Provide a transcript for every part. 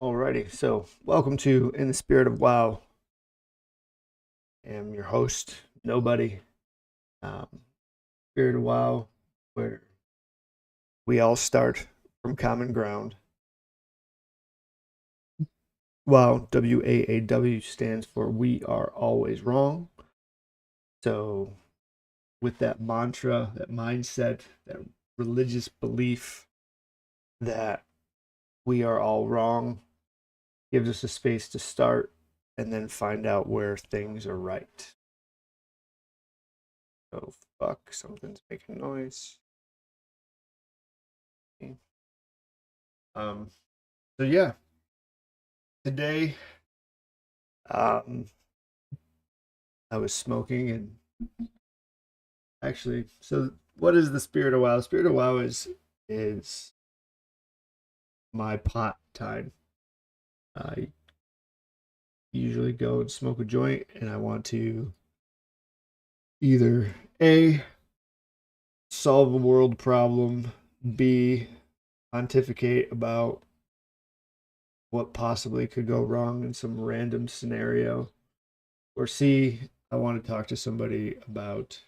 Alrighty, so welcome to In the Spirit of WoW. I am your host, Nobody. Um, Spirit of WoW, where we all start from common ground. WoW, W-A.A.W, stands for We Are Always Wrong. So, with that mantra, that mindset, that religious belief that we are all wrong, gives us a space to start and then find out where things are right. Oh, fuck, something's making noise. Um, so yeah, today um, I was smoking and actually, so what is the Spirit of WoW? Spirit of WoW is my pot time. I usually go and smoke a joint, and I want to either A, solve a world problem, B, pontificate about what possibly could go wrong in some random scenario, or C, I want to talk to somebody about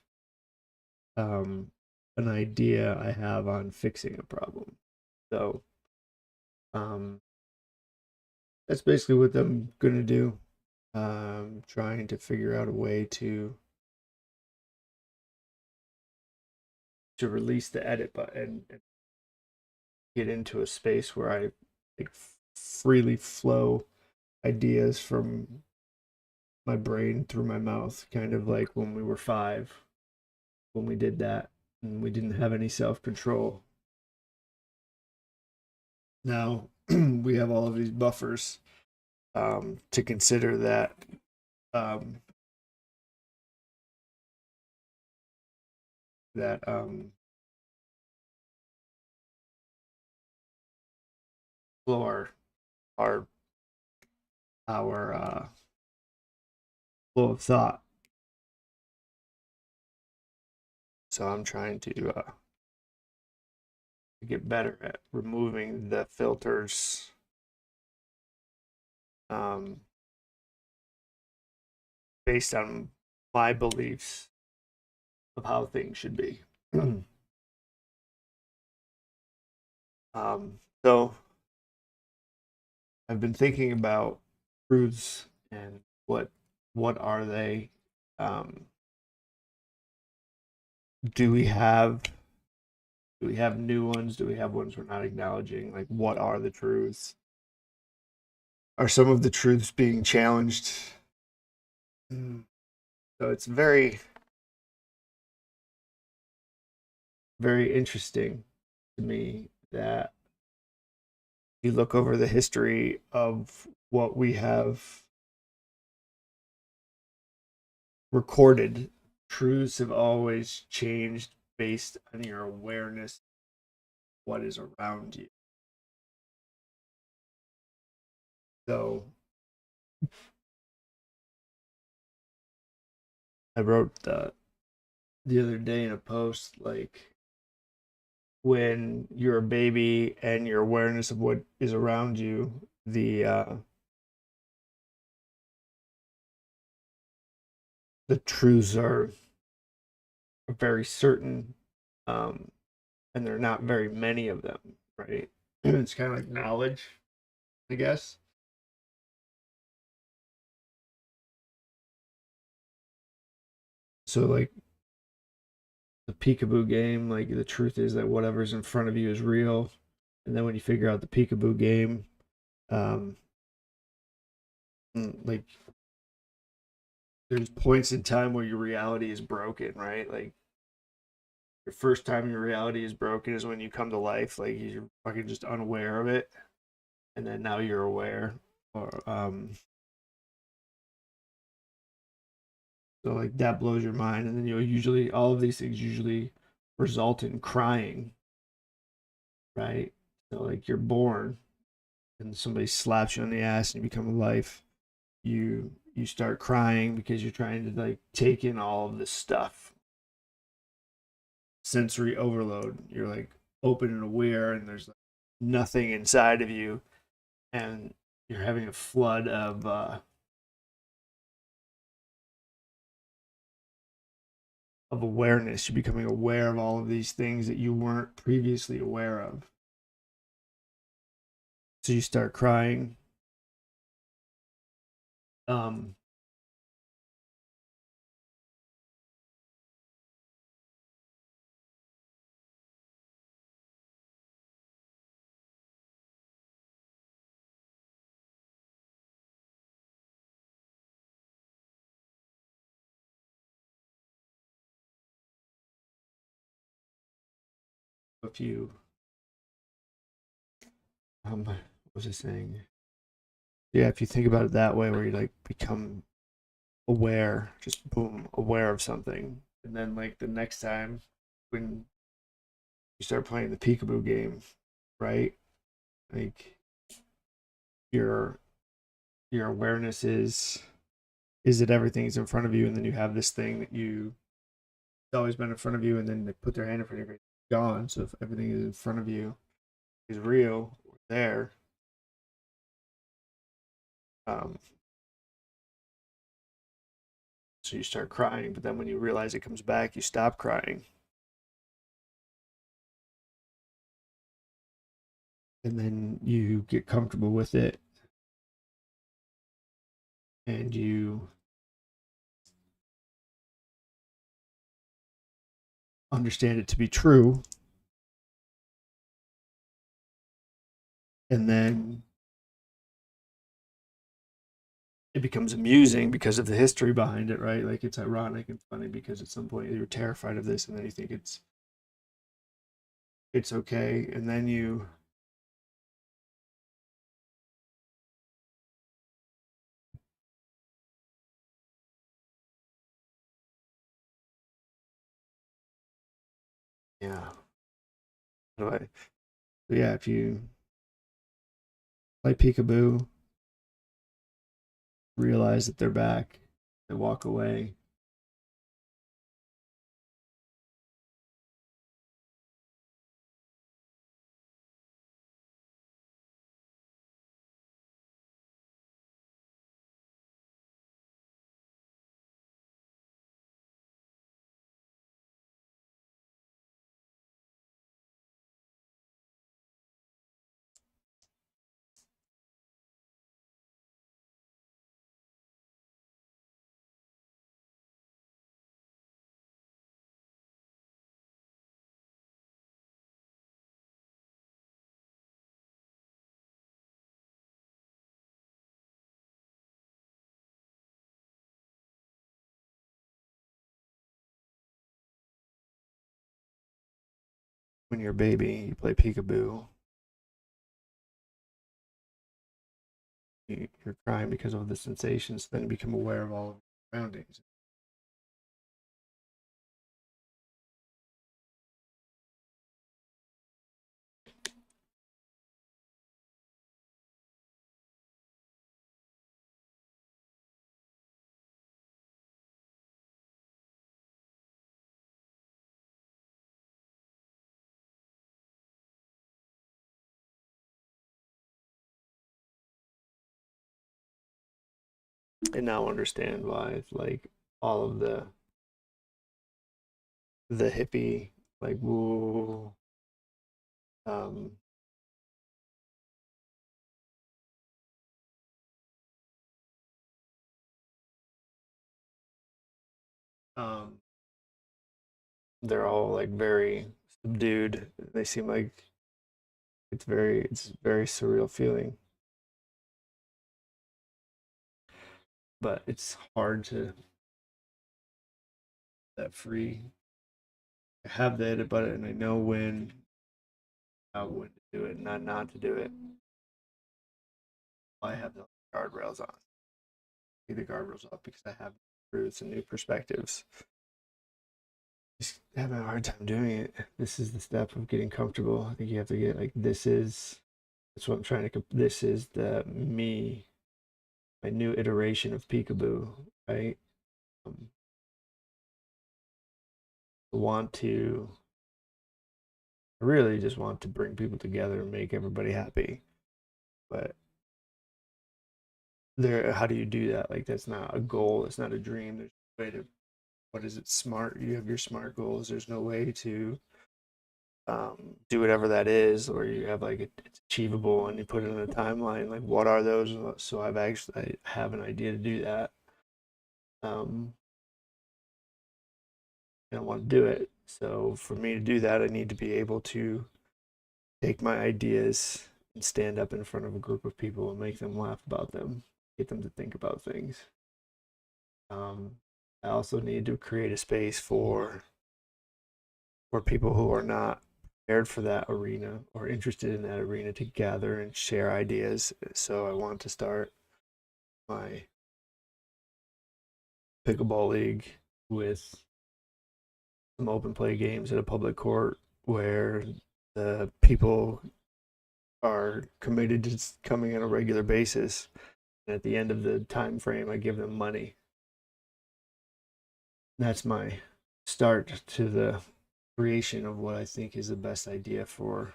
um, an idea I have on fixing a problem. So um, that's basically what I'm gonna do. Trying to figure out a way to release the edit button and get into a space where I like freely flow ideas from my brain through my mouth, kind of like when we were 5, when we did that and we didn't have any self control. Now we have all of these buffers to consider um, that flow our our flow of thought. So I'm trying to get better at removing the filters um, based on my beliefs of how things should be. So I've been thinking about truths and what are they? Um, do we have do we have new ones? Do we have ones we're not acknowledging? Like, what are the truths? Are some of the truths being challenged? So it's very interesting to me that you look over the history of what we have recorded, truths have always changed based on your awareness of what is around you. So I wrote the other day in a post, like, when you're a baby and your awareness of what is around you, the truths are very certain, um, and there are not very many of them, right? It's kind of like knowledge, I guess. So, like the peekaboo game, like the truth is that whatever's in front of you is real, and then when you figure out the peekaboo game, um, like there's points in time where your reality is broken, right? Like your first time your reality is broken is when you come to life, like you're fucking just unaware of it, and then now you're aware, or so like that blows your mind, and then usually all of these things usually result in crying, right? So like you're born, and somebody slaps you on the ass, and you become a life. You start crying because you're trying to like take in all of this stuff, sensory overload. You're like open and aware, and there's like nothing inside of you, and you're having a flood of awareness. You're becoming aware of all of these things that you weren't previously aware of. So you start crying. Um, if you, what was I saying? Yeah, if you think about it that way, where you like become aware, just boom, aware of something, and then like the next time when you start playing the peekaboo game, right? Like your your awareness is that everything's in front of you, and then you have this thing that you it's always been in front of you, and then they put their hand in front of you, gone. So if everything is in front of you is real, there, um, so you start crying, but then when you realize it comes back, you stop crying, and then you get comfortable with it, and you understand it to be true, and then it becomes amusing because of the history behind it, right? Like it's ironic and funny because at some point you're terrified of this, and then you think it's okay, and then you yeah. How do I? Yeah, if you play peekaboo, realize that they're back, they walk away. When you're a baby, you play peekaboo. You're crying because of the sensations. Then you become aware of all of your surroundings. And now understand why it's like all of the hippie like woo um um they're all like very subdued. They seem like it's very surreal feeling, but it's hard to that free. I have that about it, and I know when to do it, and not to do it. I have the guardrails on. Take the guardrails off because I have truths and new perspectives. Just having a hard time doing it. This is the step of getting comfortable. I think you have to get like that's what I'm trying to. This is the me, my new iteration of peekaboo, right? Um, I want to I really just want to bring people together and make everybody happy. But there, how do you do that? Like that's not a goal, it's not a dream. There's a way to, what is it, smart, you have your smart goals. There's no way to do whatever that is, or you have like it's achievable and you put it in a timeline. Like what are those? So I have an idea to do that. Um, and I want to do it. So for me to do that, I need to be able to take my ideas and stand up in front of a group of people and make them laugh about them, get them to think about things. Um, I also need to create a space for people who are not prepared for that arena or interested in that arena to gather and share ideas. So I want to start my pickleball league with some open play games at a public court where the people are committed to coming on a regular basis. And at the end of the time frame, I give them money. That's my start to the creation of what I think is the best idea for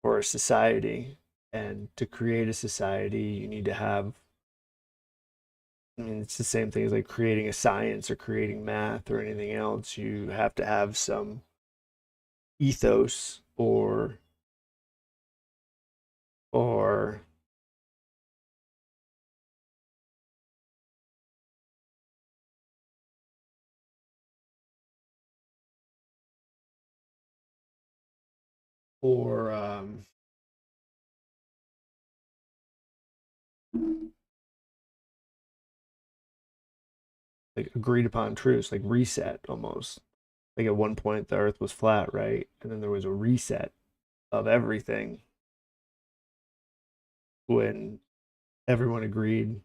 a society. And to create a society, you need to have, I mean, it's the same thing as like creating a science or creating math or anything else. You have to have some ethos or or like agreed upon truths, like reset almost. Like at one point the earth was flat, right? And then there was a reset of everything when everyone agreed,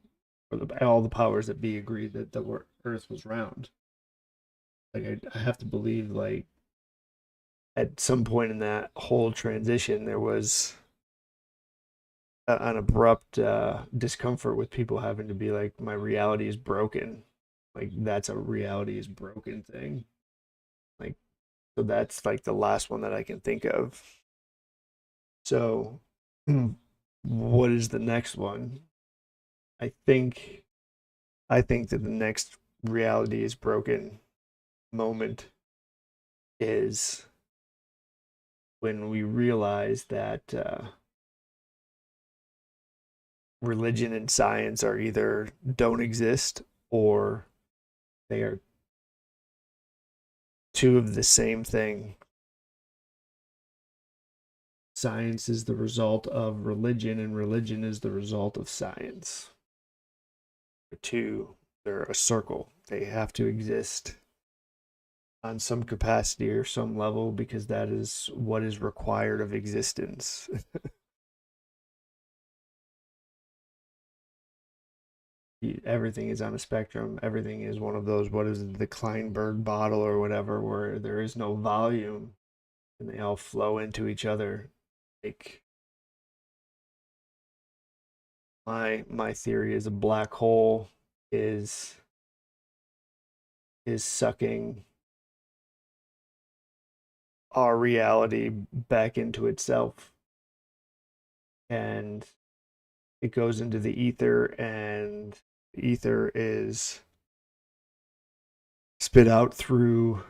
or all the powers that be agreed that the earth was round. Like I have to believe like at some point in that whole transition there was an abrupt discomfort with people having to be like, my reality is broken. Like that's a reality is broken thing. Like so that's like the last one that I can think of. So what is the next one? I think I think that the next reality is broken moment is when we realize that religion and science are either don't exist or they are two of the same thing. Science is the result of religion, and religion is the result of science. The two, they're a circle. They have to exist on some capacity or some level because that is what is required of existence. Everything is on a spectrum. Everything is one of those, what is it, the Kleinberg bottle or whatever, where there is no volume and they all flow into each other. Like my theory is a black hole is is sucking our reality back into itself, and it goes into the ether, and the ether is spit out through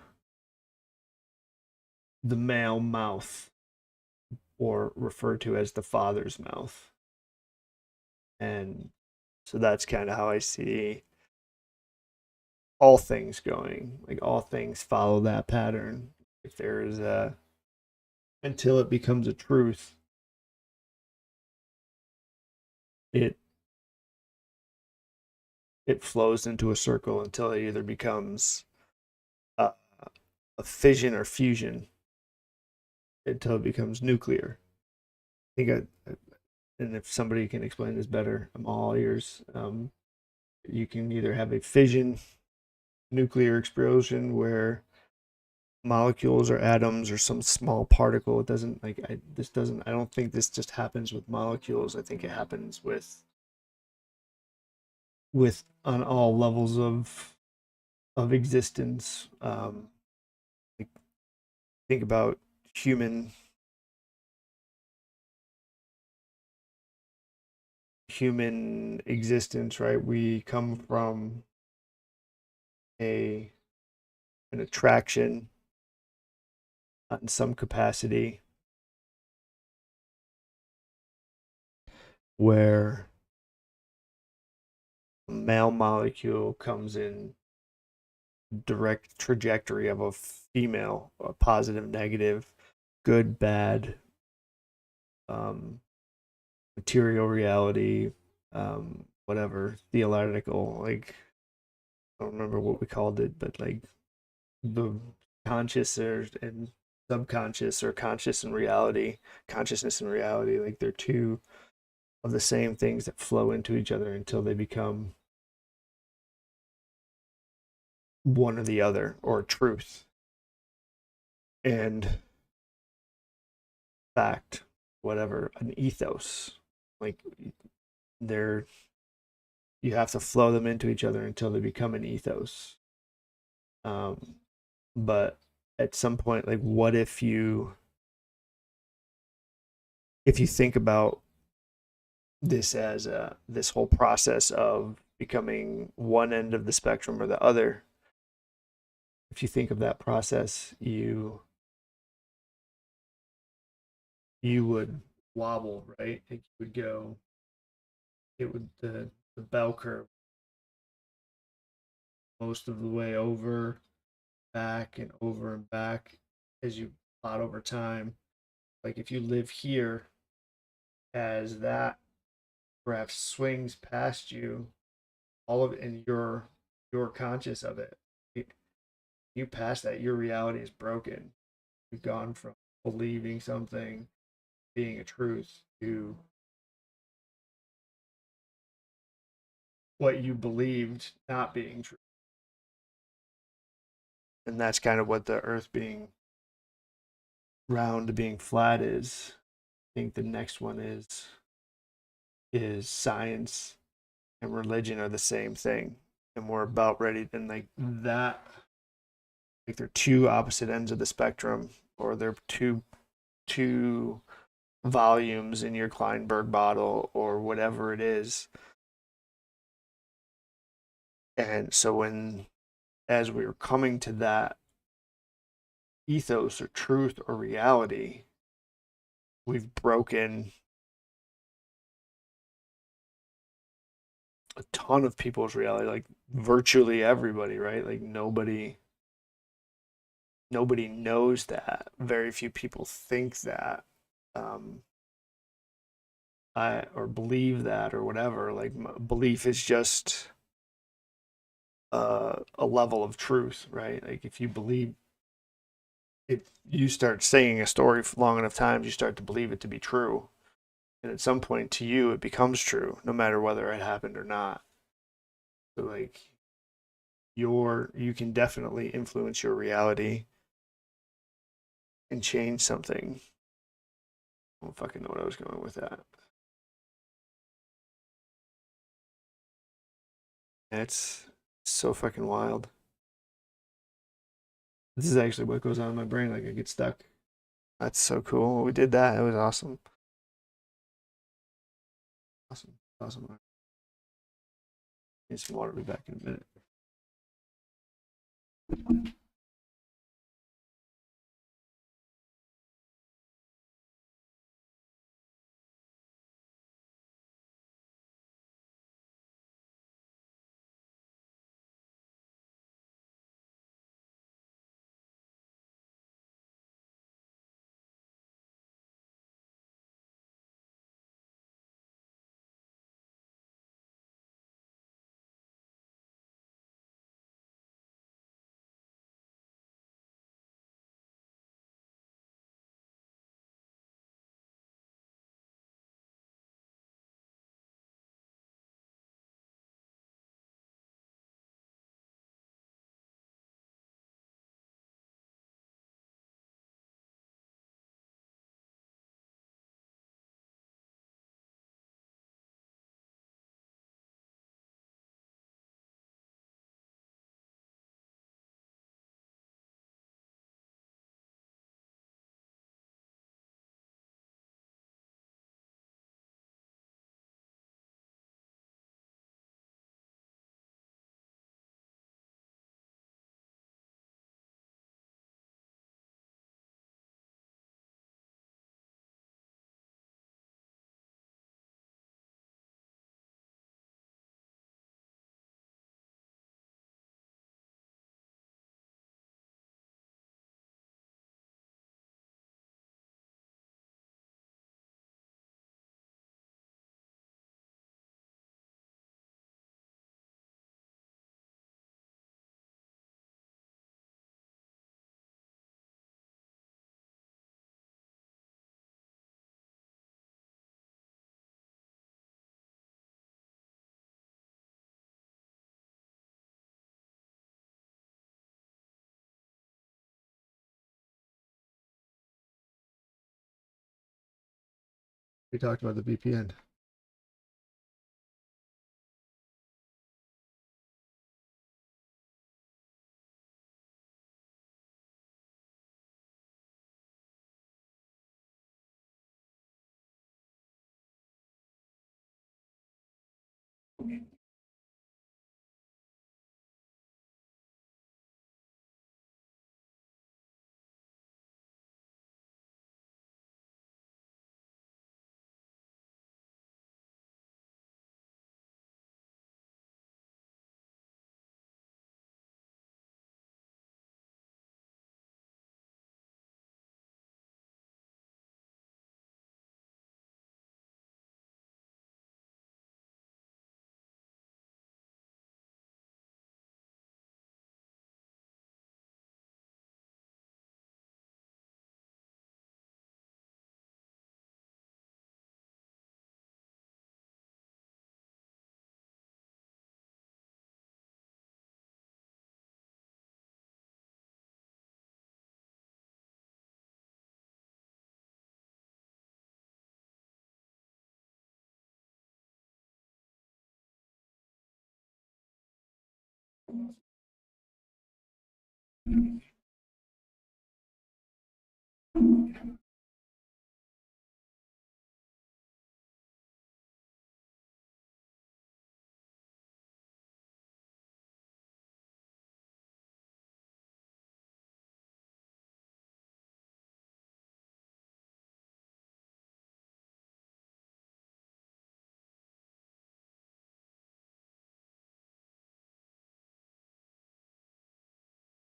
the male mouth, or referred to as the father's mouth. And so that's kind of how I see all things going. Like all things follow that pattern. If there is a, until it becomes a truth, it it flows into a circle until it either becomes a, a fission or fusion, until it becomes nuclear. I think and if somebody can explain this better, I'm all ears. You can either have a fission, nuclear explosion where molecules or atoms or some small particle. It doesn't like this doesn't. I don't think this just happens with molecules. I think it happens with on all levels of existence. Like, think about human human existence, right? We come from a an attraction in some capacity where a male molecule comes in direct trajectory of a female, a positive, negative, good, bad, um, material reality, whatever, theological, like I don't remember what we called it, but like the conscious or and subconscious or conscious and reality, consciousness and reality, like they're two of the same things that flow into each other until they become one or the other or truth and fact, whatever, an ethos. Like they're you have to flow them into each other until they become an ethos. Um, but at some point, like what if you think about this as this whole process of becoming one end of the spectrum or the other, if you think of that process, you would wobble, right? Like you would go, it would the bell curve most of the way over, back and over and back as you plot over time. Like if you live here, as that graph swings past you, all of it, and you're conscious of it. You pass that, your reality is broken. You've gone from believing something being a truth to what you believed not being true. And that's kind of what the earth being round to being flat is. I think the next one is science and religion are the same thing. And we're about ready and like that, like they're two opposite ends of the spectrum, or they're two volumes in your Kleinberg bottle or whatever it is. And so when as we were coming to that ethos or truth or reality, we've broken a ton of people's reality, like virtually everybody, right? Like nobody knows that. Very few people think that. Um, I or believe that or whatever. Like belief is just a level of truth, right? Like if you believe, if you start saying a story for long enough times, you start to believe it to be true, and at some point to you, it becomes true, no matter whether it happened or not. So like you can definitely influence your reality and change something. I don't fucking know what I was going with that. It's so fucking wild. This is actually what goes on in my brain. Like I get stuck. That's so cool. We did that. It was awesome. Awesome. Awesome. Need some water. Be back in a minute. We talked about the VPN.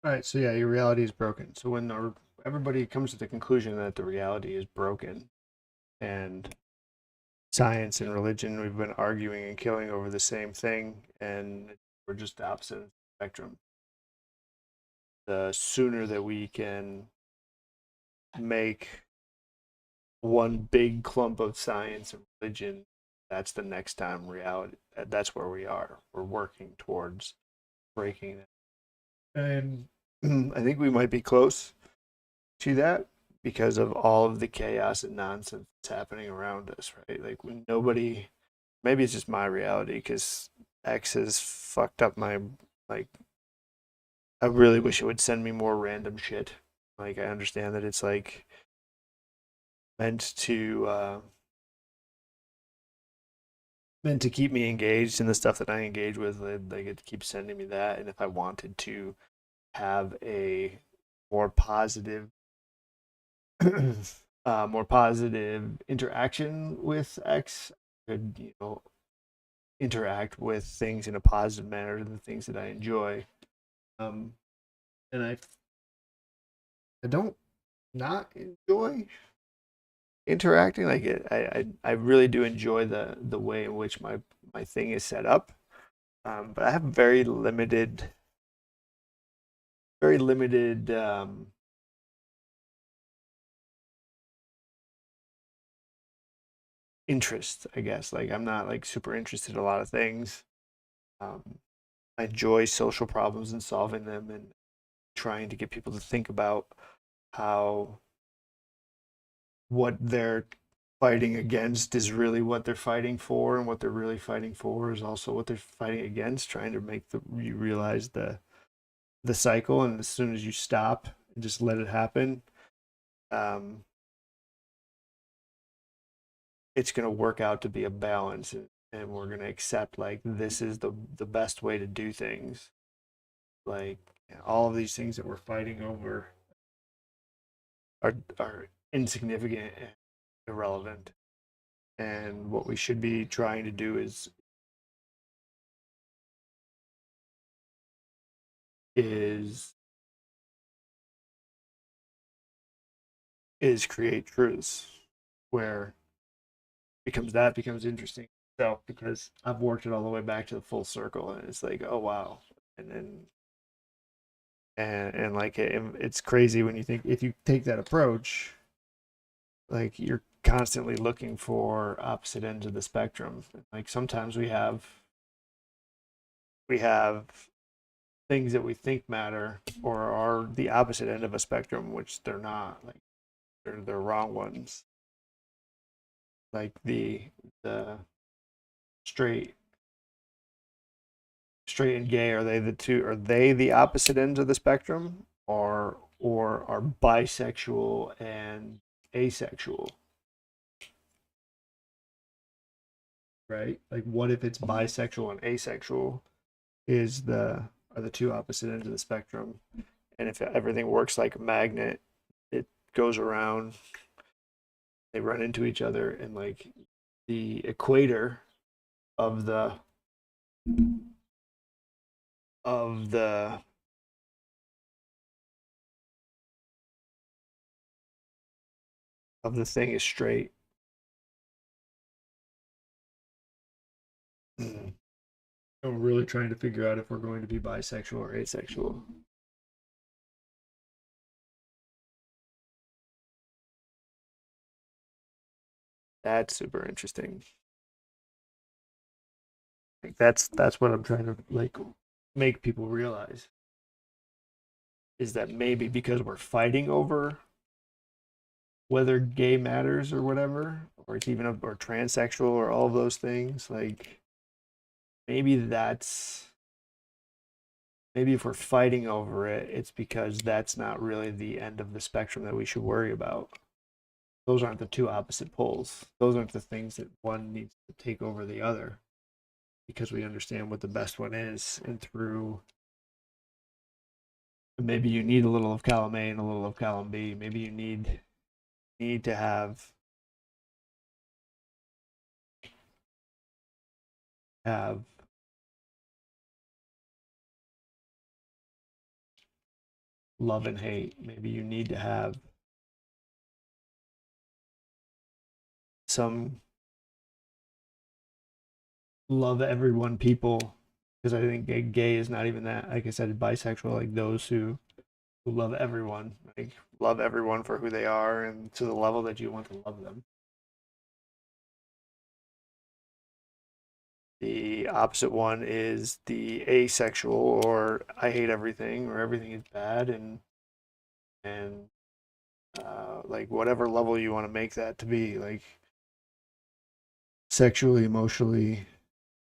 All right, so yeah, your reality is broken. So when everybody comes to the conclusion that the reality is broken, and science and religion, we've been arguing and killing over the same thing, and we're just the opposite of the spectrum. The sooner that we can make one big clump of science and religion, that's the next time reality. That's where we are. We're working towards breaking it. And I think we might be close to that because of all of the chaos and nonsense that's happening around us, right? Like when nobody, maybe it's just my reality because X has fucked up my, like, I really wish it would send me more random shit. Like I understand that it's like meant to meant to keep me engaged in the stuff that I engage with. Like it keeps sending me that, and if I wanted to have a more positive more positive interaction with X, could, interact with things in a positive manner, the things that I enjoy. Um, and I don't not enjoy interacting. Like I really do enjoy the way in which my thing is set up. But I have very limited interest, I guess. Like I'm not like super interested in a lot of things. Um, I enjoy social problems and solving them and trying to get people to think about how what they're fighting against is really what they're fighting for, and what they're really fighting for is also what they're fighting against. Trying to make you realize the cycle, and as soon as you stop and just let it happen, um, it's going to work out to be a balance, and we're going to accept like this is the best way to do things. Like all of these things that we're fighting over are insignificant and irrelevant. And what we should be trying to do is is create truths where becomes interesting. So because I've worked it all the way back to the full circle, and it's like, oh wow, and then and like it's crazy when you think if you take that approach, like you're constantly looking for opposite ends of the spectrum. Like sometimes we have things that we think matter or are the opposite end of a spectrum, which they're not. Like they're wrong ones. like the straight straight and gay, are they the opposite ends of the spectrum, or are bisexual and asexual, right? Like what if it's bisexual and asexual is the are the two opposite ends of the spectrum, and if everything works like a magnet, it goes around, they run into each other, and like the equator of of the the thing is straight. Mm. We're really trying to figure out if we're going to be bisexual or asexual. That's super interesting. Like that's what I'm trying to like make people realize is that maybe because we're fighting over whether gay matters or whatever, or it's even or transsexual or all of those things, like maybe that's maybe if we're fighting over it, it's because that's not really the end of the spectrum that we should worry about. Those aren't the two opposite poles. Those aren't the things that one needs to take over the other because we understand what the best one is. And through maybe you need a little of column A and a little of column B. Maybe you need to have love and hate. Maybe you need to have some love everyone people, because I think gay is not even that. Like I said, bisexual, like those who love everyone, like love everyone for who they are and to the level that you want to love them. The opposite one is the asexual, or I hate everything, or everything is bad, and like whatever level you want to make that to be, like sexually, emotionally,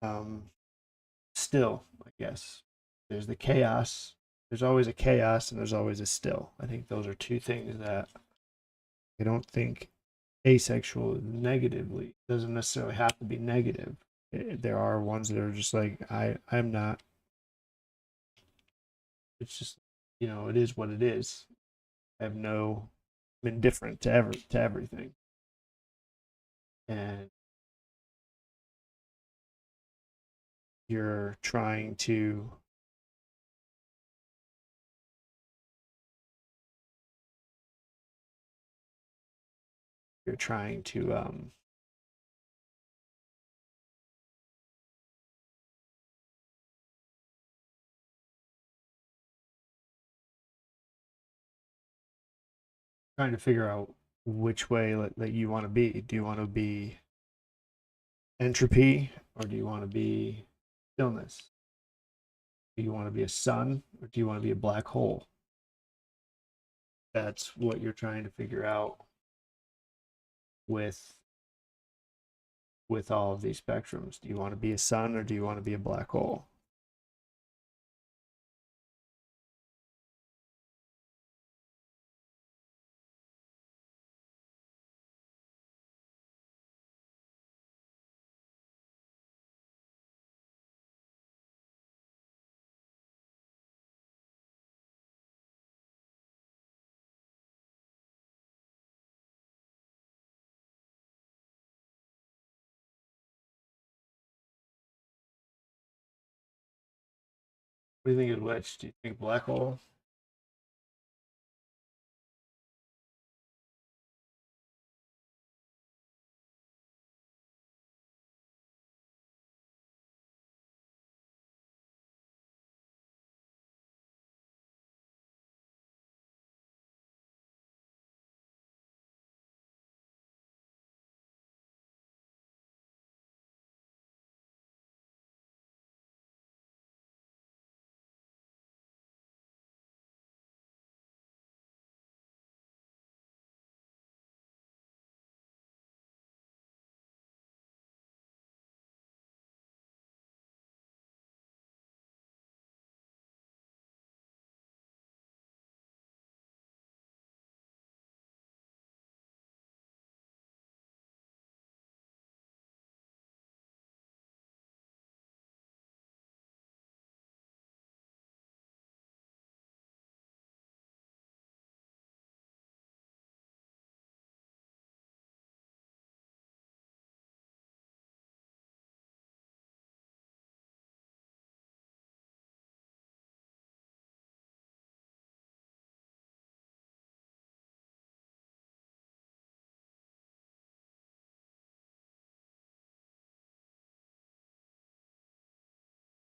um, still, I guess. There's the chaos. There's always a chaos and there's always a still. I think those are two things that I don't think asexual negatively doesn't necessarily have to be negative. There are ones that are just like I'm not. It's just it is what it is. I have no. I'm indifferent to everything, and you're trying to you're trying to trying to figure out which way that you want to be. Do you want to be entropy, or do you want to be stillness? Do you want to be a sun, or do you want to be a black hole? That's what you're trying to figure out with all of these spectrums. Do you want to be a sun, or do you want to be a black hole? What do you think is which? Do you think black hole?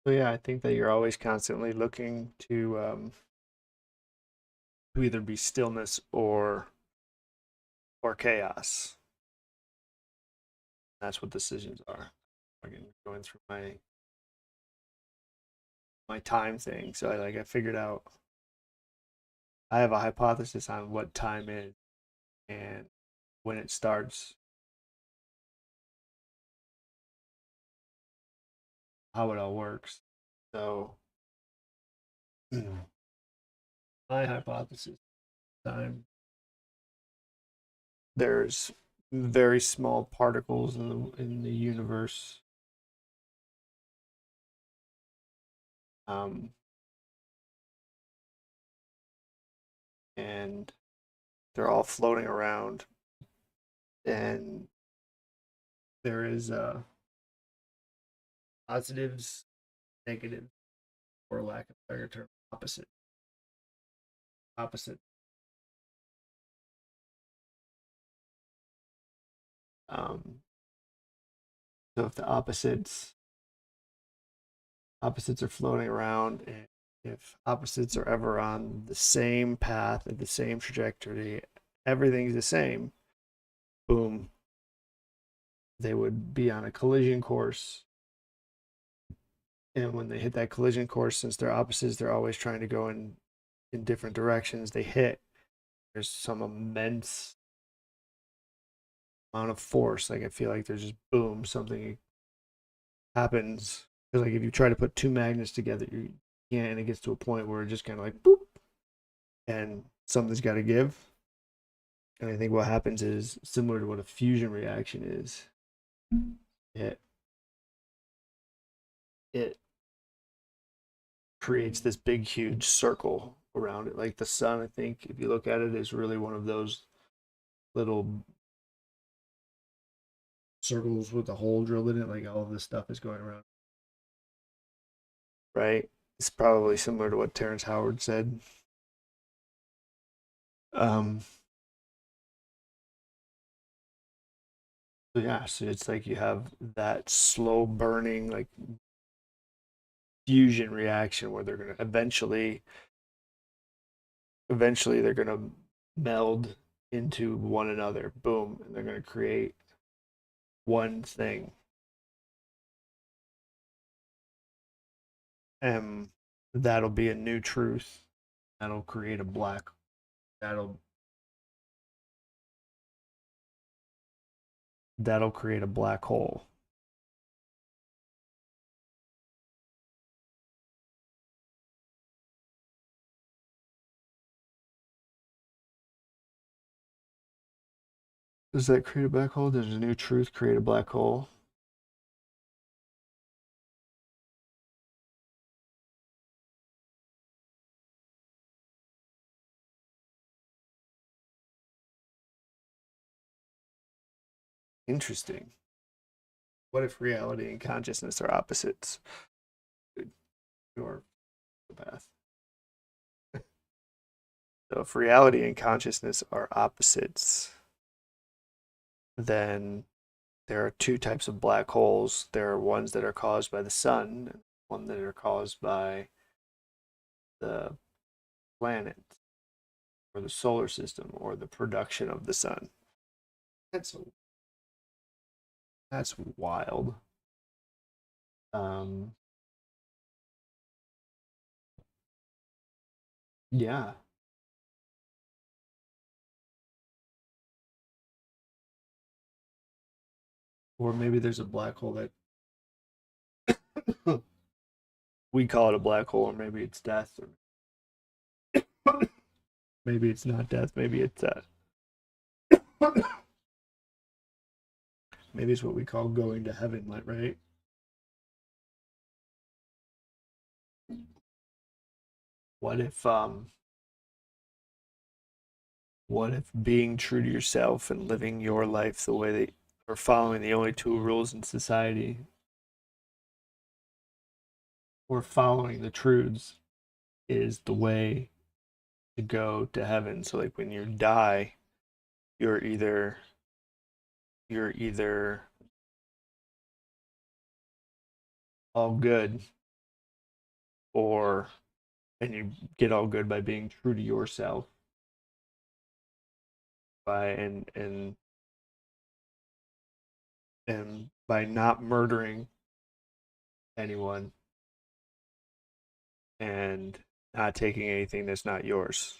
So yeah, I think that you're always constantly looking to either be stillness or chaos. That's what decisions are. Again, going through my time thing. So I figured out I have a hypothesis on what time is and when it starts, how it all works. So my hypothesis time there's very small particles in the universe, um, and they're all floating around, and there is positives, negatives, or lack of a better term, opposite. Um, so if the opposites are floating around, and if opposites are ever on the same path at the same trajectory, everything's the same, boom, they would be on a collision course. And when they hit that collision course, since they're opposites, they're always trying to go in different directions. They hit. There's some immense amount of force. Like I feel like there's just boom, something happens. Because like if you try to put two magnets together, you can't, and it gets to a point where it just kind of like boop, and something's got to give. And I think what happens is similar to what a fusion reaction is. It it creates this big huge circle around it. Like the sun, I think if you look at it, is really one of those little circles with a hole drilled in it. Like all of this stuff is going around, right? It's probably similar to what Terrence Howard said. Um, so yeah, so it's like you have that slow burning like fusion reaction where they're gonna eventually they're gonna meld into one another. Boom, and they're gonna create one thing. And that'll be a new truth. That'll create a black. That'll that'll create a black hole. Does that create a black hole? Does a new truth create a black hole? Interesting. What if reality and consciousness are opposites? Your path. So if reality and consciousness are opposites, then there are two types of black holes. There are ones that are caused by the sun, and one that are caused by the planet or the solar system or the production of the sun. That's that's wild. Um, yeah, or maybe there's a black hole that we call it a black hole, or maybe it's death, or maybe it's not death. Maybe it's maybe it's what we call going to heaven, like right? What if what if being true to yourself and living your life the way that or following the only two rules in society or following the truths is the way to go to heaven? So like when you die, you're either you're either all good and you get all good by being true to yourself, by and by not murdering anyone and not taking anything that's not yours.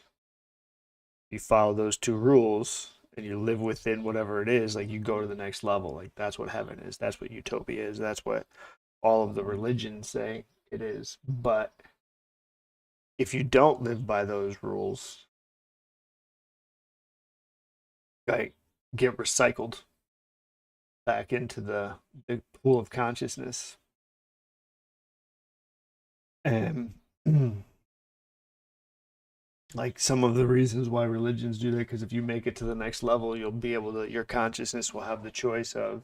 You follow those two rules and you live within whatever it is, like you go to the next level. Like that's what heaven is. That's what utopia is. That's what all of the religions say it is. But if you don't live by those rules, like get recycled back into the big pool of consciousness. And like some of the reasons why religions do that, because if you make it to the next level, you'll be able to, your consciousness will have the choice of,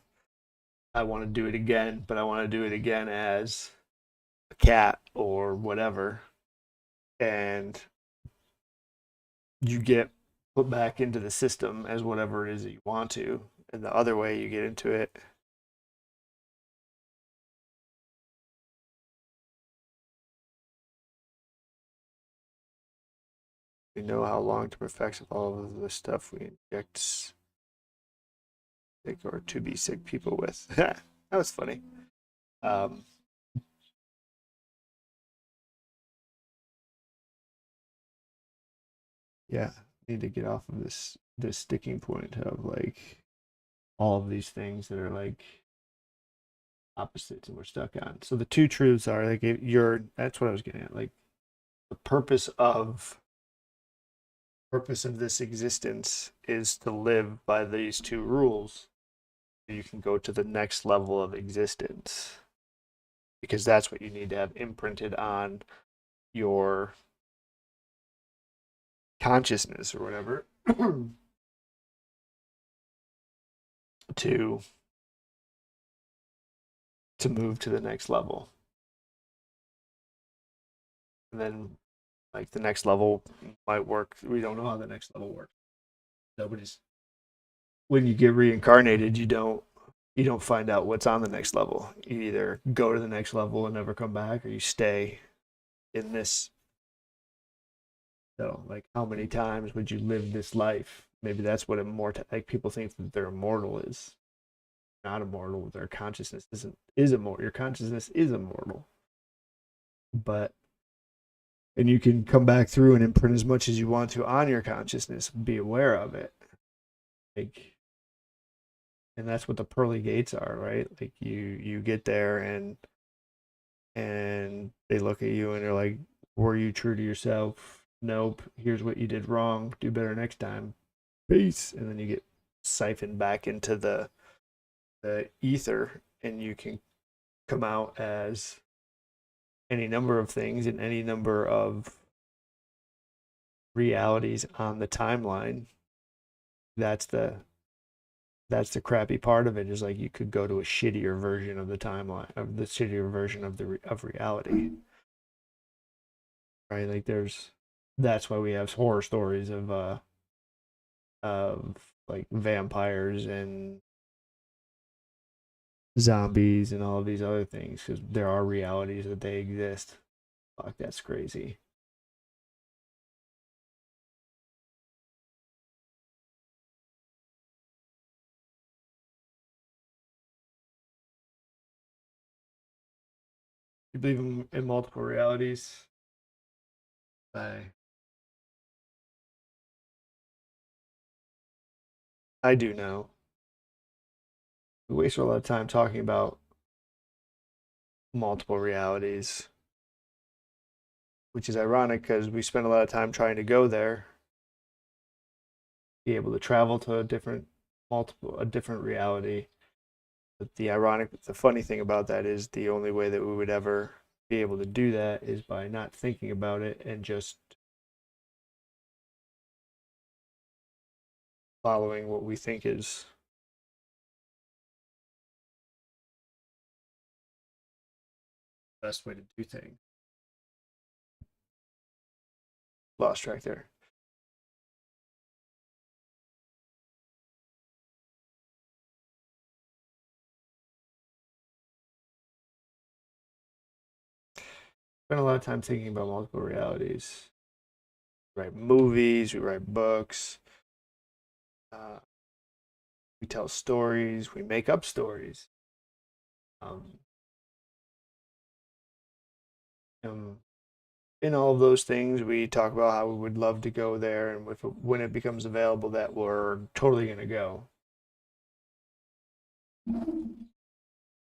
I want to do it again, but I want to do it again as a cat or whatever. And you get put back into the system as whatever it is that you want to. And the other way you get into it, we know how long to perfect all of the stuff we inject sick or to be sick people with. That was funny. Um, yeah, need to get off of this sticking point of like all of these things that are like opposites and we're stuck on. So the two truths are like you're that's what I was getting at. Like the purpose of this existence is to live by these two rules. You can go to the next level of existence because that's what you need to have imprinted on your consciousness or whatever to to move to the next level. And then like the next level might work. We don't know how the next level works. Nobody's when you get reincarnated, you don't find out what's on the next level. You either go to the next level and never come back, or you stay in this. So, like, how many times would you live this life? Maybe that's what immortal. Like people think that they're immortal is not immortal. Their consciousness is immortal. Your consciousness is immortal, but and you can come back through and imprint as much as you want to on your consciousness. Be aware of it, like, and that's what the pearly gates are, right? Like you get there and they look at you and they're like, were you true to yourself? Nope. Here's what you did wrong. Do better next time. Peace. And then you get siphoned back into the ether and you can come out as any number of things in any number of realities on the timeline. That's the that's the crappy part of it, is like you could go to a shittier version of the timeline, of the shittier version of reality, right? Like that's why we have horror stories of like vampires and zombies and all of these other things, because there are realities that they exist. Fuck, that's crazy. You believe in multiple realities? I do know. We waste a lot of time talking about multiple realities, which is ironic because we spend a lot of time trying to go there, be able to travel to a different reality. But the funny thing about that is the only way that we would ever be able to do that is by not thinking about it and just following what we think is the best way to do things. Lost track there. spend a lot of time thinking about multiple realities. We write movies, we write books, uh, we tell stories, we make up stories. Um, and in all of those things, we talk about how we would love to go there, and when it becomes available, that we're totally gonna go.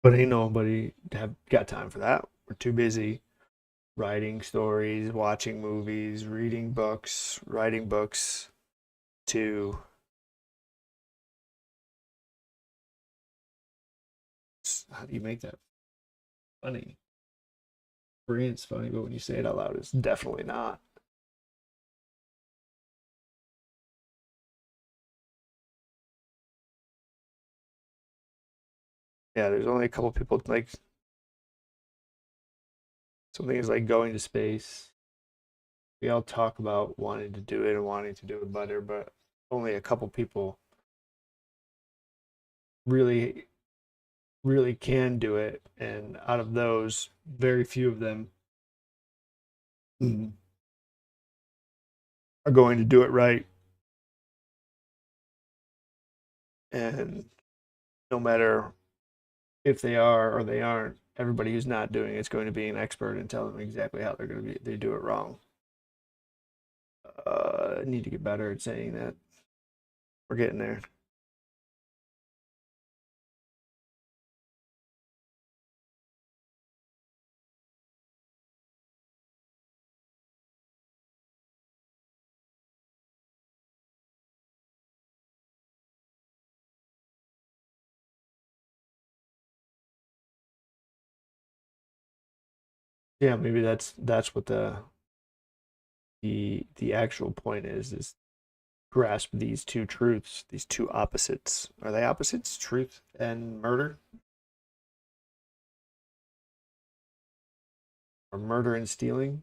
But ain't nobody have got time for that. We're too busy writing stories, watching movies, reading books, writing books. To how do you make that funny? It's funny, but when you say it out loud, it's definitely not. Yeah, there's only a couple people like something is like going to space. We all talk about wanting to do it and wanting to do it better, but only a couple people really really can do it, and out of those, very few of them are going to do it right. And no matter if they are or they aren't, everybody who's not doing it's going to be an expert and tell them exactly how they're going to be. They do it wrong. I need to get better at saying that. We're getting there. Yeah, maybe that's what the actual point is grasp these two truths, these two opposites. Are they opposites? Truth and murder, or murder and stealing?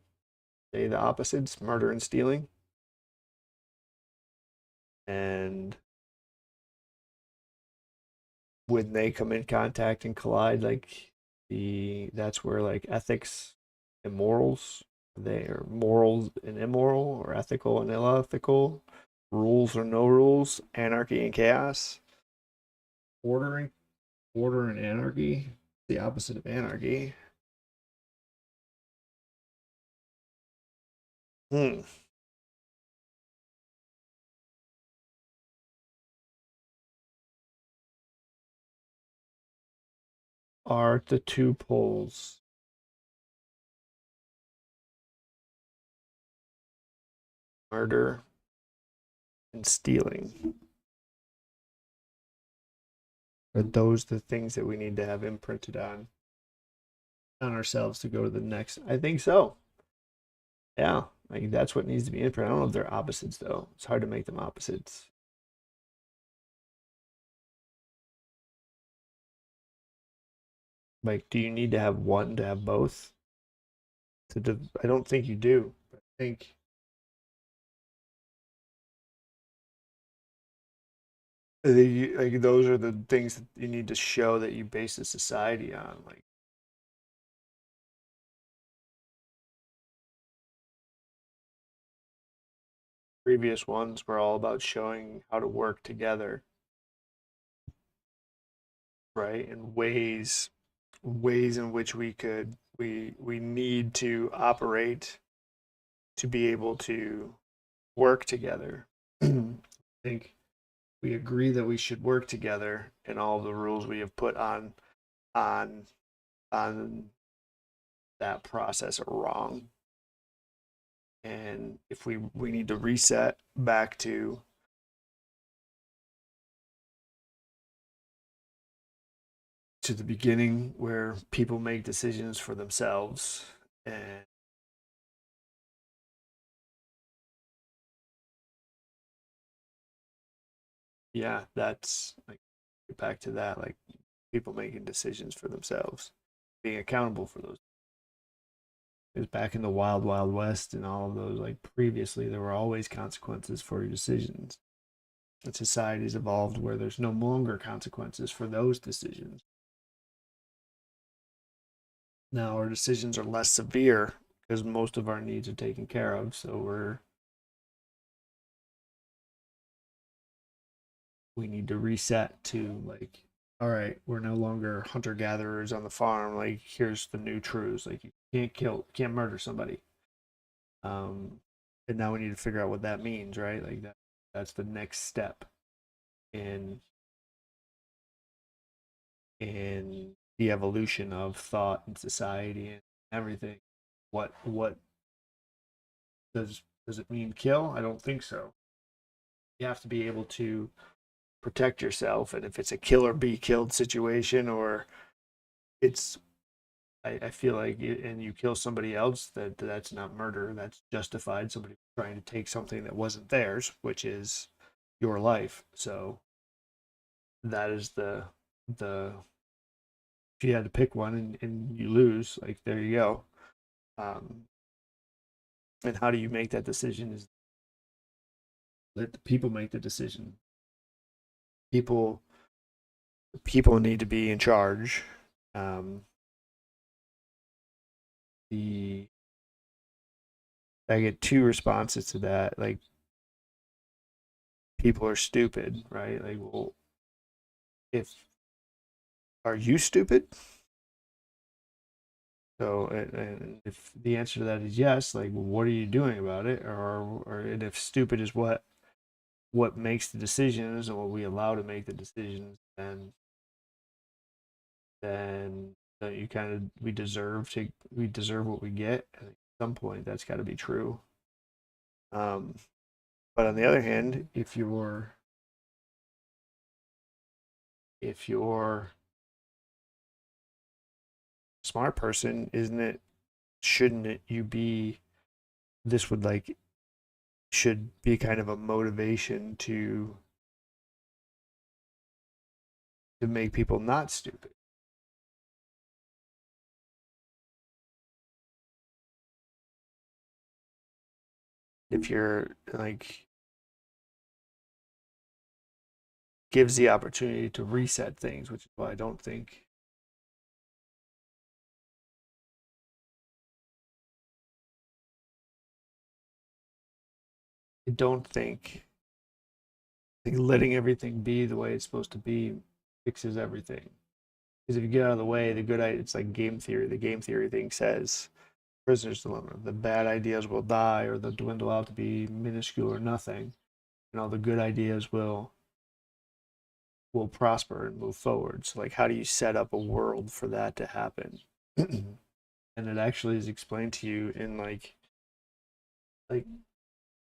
They the opposites, murder and stealing. And when they come in contact and collide, like that's where like ethics and morals, they are morals and immoral, or ethical and unethical, rules or no rules, anarchy and chaos, order order and anarchy, the opposite of anarchy. Hmm. Are the two poles murder and stealing? Are those the things that we need to have imprinted on ourselves to go to the next? I think so. Yeah, like that's what needs to be imprinted. I don't know if they're opposites though. It's hard to make them opposites. Like, do you need to have one to have both? I don't think you do. I think like those are the things that you need to show that you base a society on. Like previous ones were all about showing how to work together, right? And ways in which we need to operate to be able to work together. I think we agree that we should work together, and all of the rules we have put on on that process are wrong. And if we need to reset back to the beginning where people make decisions for themselves. And yeah, that's like back to that, like people making decisions for themselves, being accountable for those. It was back in the wild, wild west and all of those. Like previously, there were always consequences for your decisions. And society's evolved where there's no longer consequences for those decisions. Now our decisions are less severe, because most of our needs are taken care of. So we need to reset to like, all right, we're no longer hunter gatherers on the farm. Like, here's the new truths. Like, you can't murder somebody. And now we need to figure out what that means, right? Like that's the next step in the evolution of thought and society and everything. What does it mean kill? I don't think so. You have to be able to protect yourself, and if it's a kill or be killed situation, or it's I feel like and you kill somebody else, that's not murder. That's justified. Somebody trying to take something that wasn't theirs, which is your life. So that is the if you had to pick one and you lose, like there you go. Um, and how do you make that decision? Is let the people make the decision. People people need to be in charge. Um, the I get two responses to that. Like people are stupid, right? Like, well, if are you stupid? So, and if the answer to that is yes, like, well, what are you doing about it? Or and if stupid is what makes the decisions and what we allow to make the decisions, then you kind of we deserve what we get. And at some point, that's got to be true. Um, but on the other hand, if you're a smart person, isn't it? Shouldn't it you be? This would like should be kind of a motivation to make people not stupid. If you're like gives the opportunity to reset things, which is why I don't think letting everything be the way it's supposed to be fixes everything. Because if you get out of the way, it's like game theory. The game theory thing says prisoner's dilemma. The bad ideas will die or they'll dwindle out to be minuscule or nothing, and all the good ideas will prosper and move forward. So like, how do you set up a world for that to happen? And it actually is explained to you in like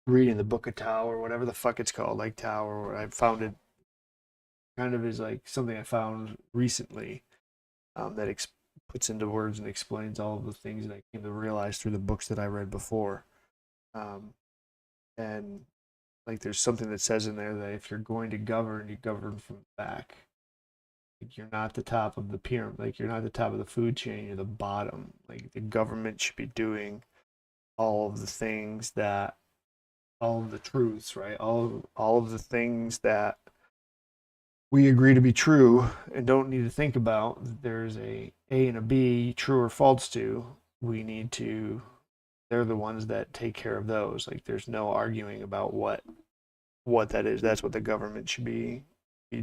reading the book of Tao or whatever the fuck it's called, like Tao. Or I found it kind of is like something I found recently that puts into words and explains all of the things that I came to realize through the books that I read before. Um, and like, there's something that says in there that if you're going to govern, you govern from the back. Like, you're not the top of the pyramid. Like, you're not the top of the food chain. You're the bottom. Like, the government should be doing all of the things that all of the truths, right? All of the things that we agree to be true and don't need to think about. There's a and a B, true or false to. We need to. They're the ones that take care of those. Like, there's no arguing about what that is. That's what the government should be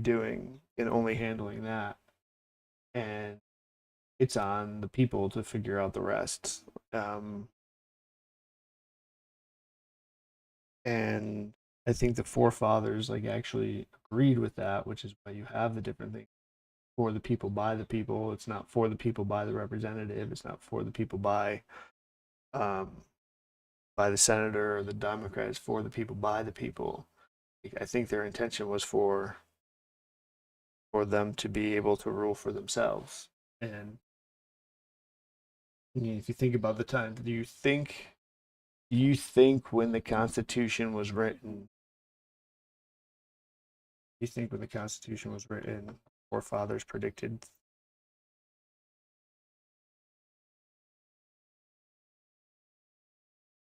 doing and only handling that. And it's on the people to figure out the rest. Um, and I think the forefathers like actually agreed with that, which is why you have the different things for the people by the people. It's not for the people by the representative. It's not for the people um, by the senator or the Democrat. It's for the people by the people. I think their intention was for them to be able to rule for themselves. And if you think about the time, do you think when the Constitution was written, you think when the Constitution was written, forefathers predicted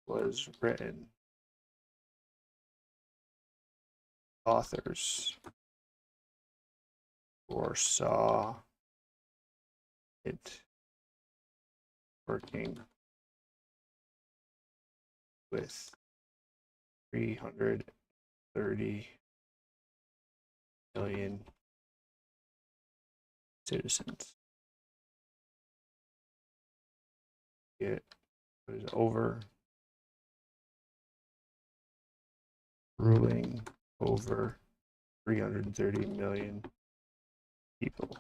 was written, authors foresaw it working with 330 million citizens. It was over ruling over 330 million people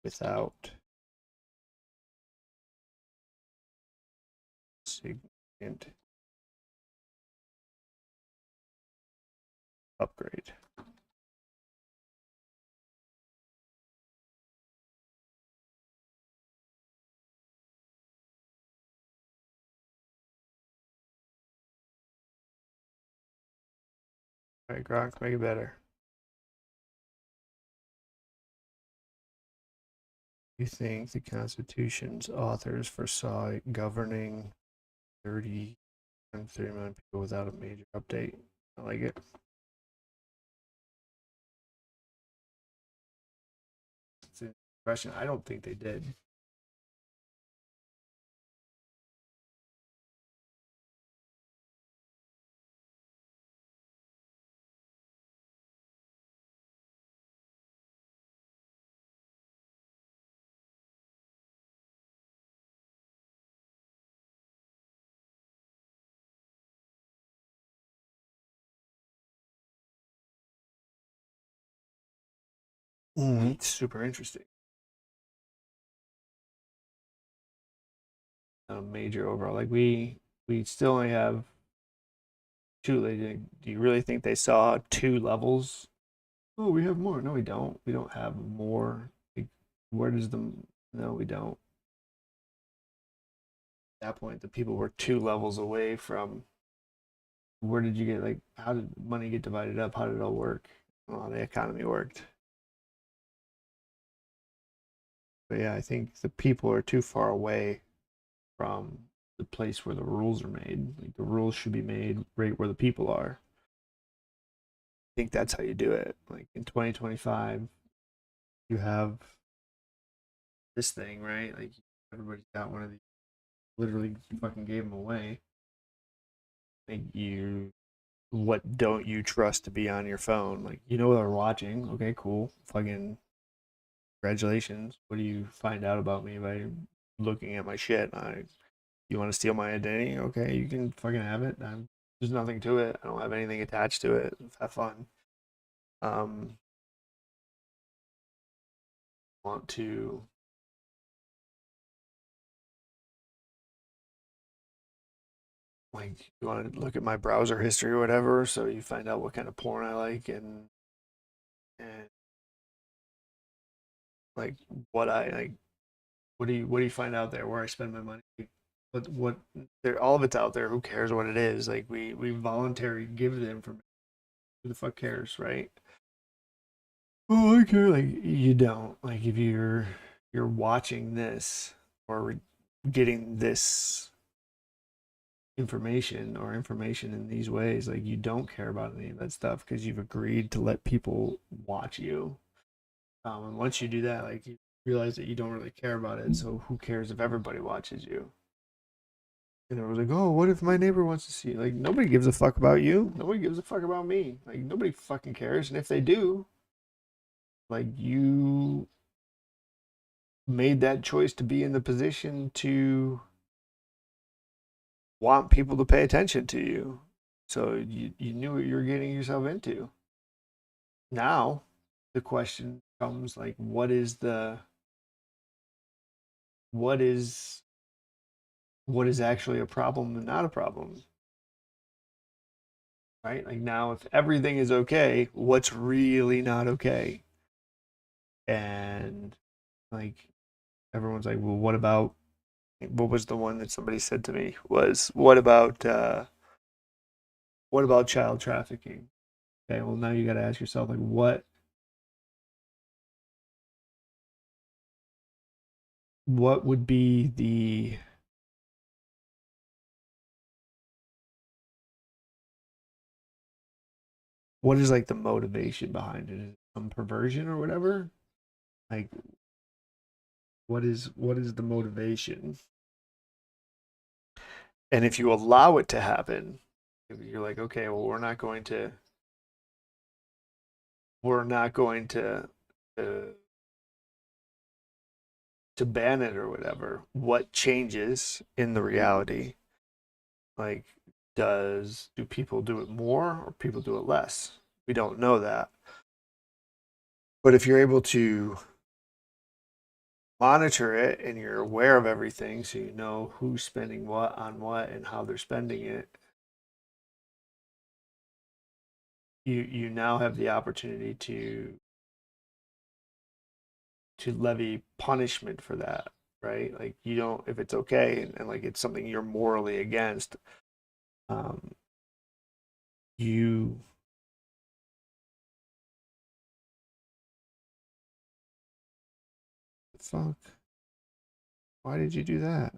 without significant upgrade. All right, Gronk, make it better. You think the Constitution's authors foresaw it governing 30 million people without a major update? I like it. It's a question. I don't think they did. It's super interesting. A major overall. Like we still only have two. Do you really think they saw two levels? Oh, we have more. No, we don't. We don't have more. Like, where does the no? We don't. At that point, the people were two levels away from. Where did you get like? How did money get divided up? How did it all work? Well, the economy worked. But yeah, I think the people are too far away from the place where the rules are made. Like the rules should be made right where the people are. I think that's how you do it. Like in 2025, you have this thing, right? Like everybody's got one of these. Literally, fucking gave them away. Like you, what don't you trust to be on your phone? Like you know they're watching. Okay, cool. Fucking congratulations. What do you find out about me by looking at my shit? You want to steal my identity? Okay, you can fucking have it. There's nothing to it. I don't have anything attached to it. Have fun. Um, want to like you want to look at my browser history or whatever, so you find out what kind of porn I like and like what I like. What do you find out there where I spend my money? What there all of it's out there. Who cares what it is? Like we voluntarily give the information. Who the fuck cares, right? Oh, I care. Like you don't. Like if you're watching this or getting this information or information in these ways, like you don't care about any of that stuff because you've agreed to let people watch you. And once you do that, like you realize that you don't really care about it. So who cares if everybody watches you? And it was like, oh, what if my neighbor wants to see it? Like nobody gives a fuck about you. Nobody gives a fuck about me. Like nobody fucking cares. And if they do, like you made that choice to be in the position to want people to pay attention to you. So you knew what you were getting yourself into. Now the question comes like what is what is actually a problem and not a problem, right? Like now if everything is okay, what's really not okay? And like everyone's like, well, what was the one that somebody said to me was what about child trafficking? Okay, well now you got to ask yourself like what would be the what is like the motivation behind it? Is it some perversion or whatever? Like what is the motivation? And if you allow it to happen, you're like, okay, well, we're not going to to, to ban it or whatever. What changes in the reality? Like, do people do it more or people do it less? We don't know that. But if you're able to monitor it and you're aware of everything, so you know who's spending what on what and how they're spending it, you now have the opportunity to levy punishment for that, right? Like, you don't, if it's okay and like it's something you're morally against, um, you fuck. Why did you do that?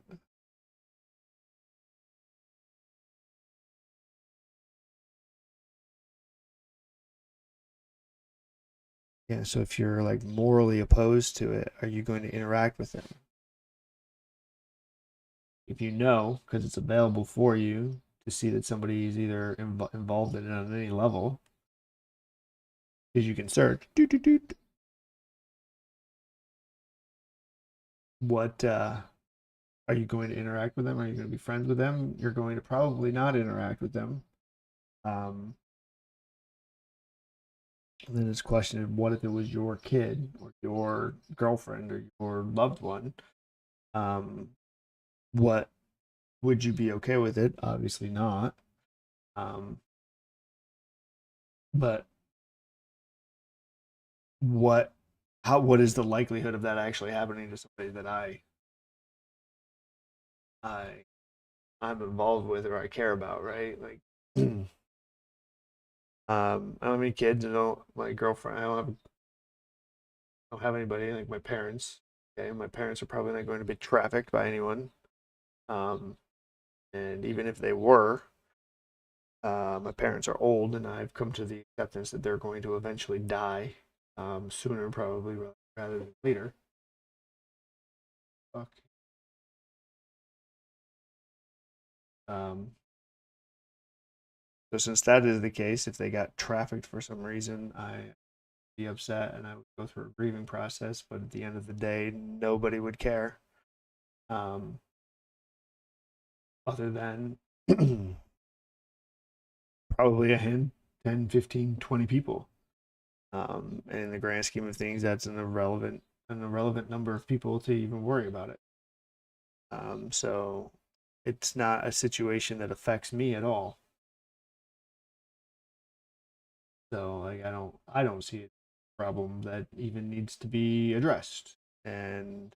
Yeah, so if you're like morally opposed to it, are you going to interact with them? If you know, because it's available for you to see that somebody is either involved in it on any level, because you can search. Doot, doot, doot. What are you going to interact with them? Are you going to be friends with them? You're going to probably not interact with them. Um, and then it's question: what if it was your kid or your girlfriend or your loved one? Um, what would you be okay with it? Obviously not. Um, but what what is the likelihood of that actually happening to somebody that I I'm involved with or I care about, right? Like I don't have any kids, I don't my girlfriend, I don't have anybody like my parents. Okay, my parents are probably not going to be trafficked by anyone. Um, and even if they were, my parents are old, and I've come to the acceptance that they're going to eventually die sooner, probably rather than later. Fuck. Um, so since that is the case, if they got trafficked for some reason, I'd be upset and I would go through a grieving process. But at the end of the day, nobody would care, um, other than probably a hand, 10, 15, 20 people. And in the grand scheme of things, that's an irrelevant number of people to even worry about it. So it's not a situation that affects me at all. So like I don't see a problem that even needs to be addressed. And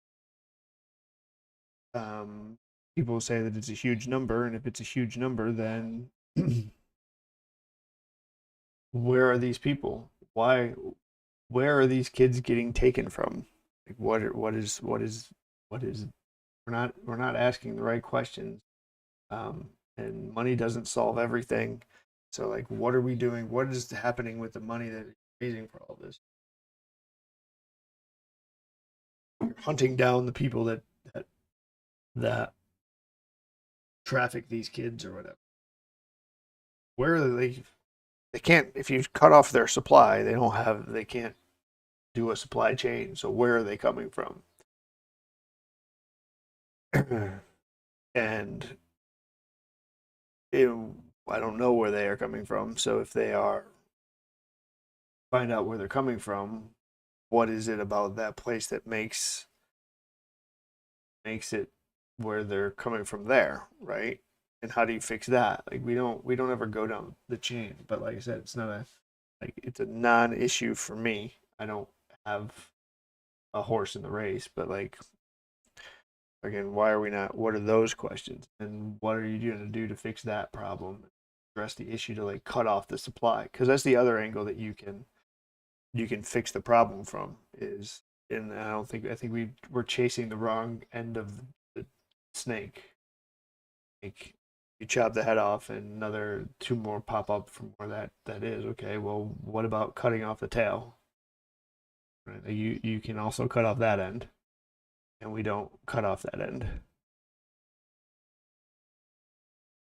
um, people say that it's a huge number, and if it's a huge number, then where are these people? Why? Where are these kids getting taken from? Like what is we're not asking the right questions. And money doesn't solve everything. So like, what are we doing? What is happening with the money that is raising for all this? You're hunting down the people that traffic these kids or whatever. Where are they? They can't. If you cut off their supply, they can't do a supply chain. So where are they coming from? And it, I don't know where they are coming from. So if they are, find out where they're coming from. What is it about that place that makes it where they're coming from there, right? And how do you fix that? Like, we don't ever go down the chain. But like I said, it's not a like it's a non-issue for me. I don't have a horse in the race, but like, again, why are we not? What are those questions? And what are you going to do to fix that problem? Address the issue to like cut off the supply, because that's the other angle that you can fix the problem from is. And I think we're chasing the wrong end of the snake. Like, you chop the head off and another two more pop up from where that is. Okay, well, what about cutting off the tail? Right? You can also cut off that end, and we don't cut off that end.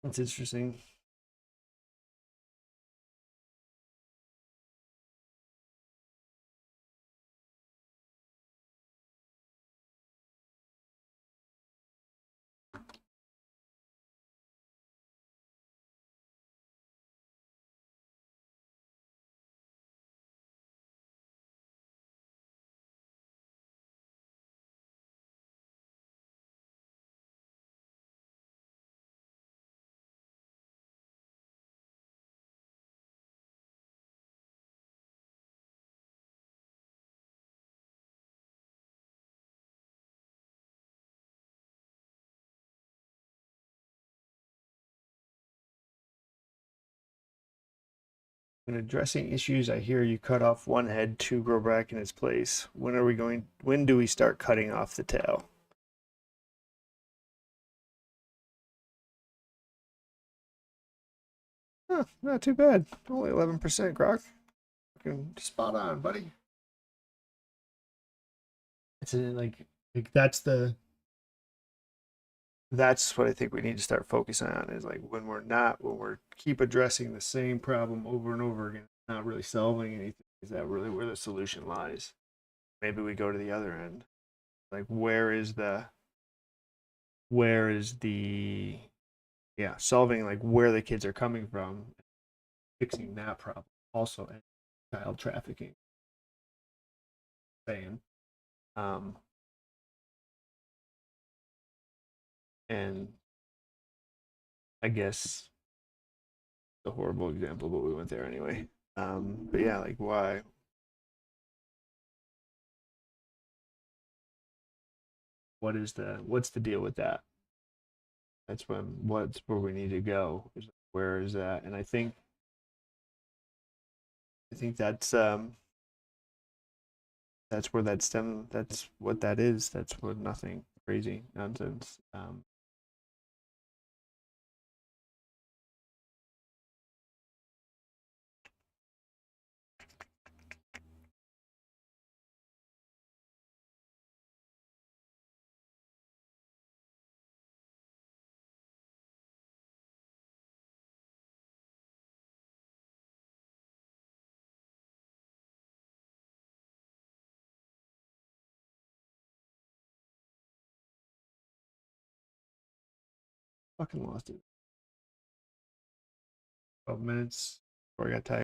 That's interesting. When addressing issues, I hear you cut off one head to grow back in its place. When do we start cutting off the tail? Huh, not too bad. Only 11%, Croc. Fucking spot on, buddy. It's like that's what I think we need to start focusing on is like when we're keep addressing the same problem over and over again, not really solving anything. Is that really where the solution lies? Maybe we go to the other end. Like where is the yeah, solving like where the kids are coming from, fixing that problem. Also, and child trafficking, saying, um, and I guess the horrible example, but we went there anyway. But yeah, like why? What's the deal with that? What's where we need to go. Where is that? And I think that's where that's what that is. That's what nothing crazy nonsense. Fucking lost it. 12 minutes before I got tired.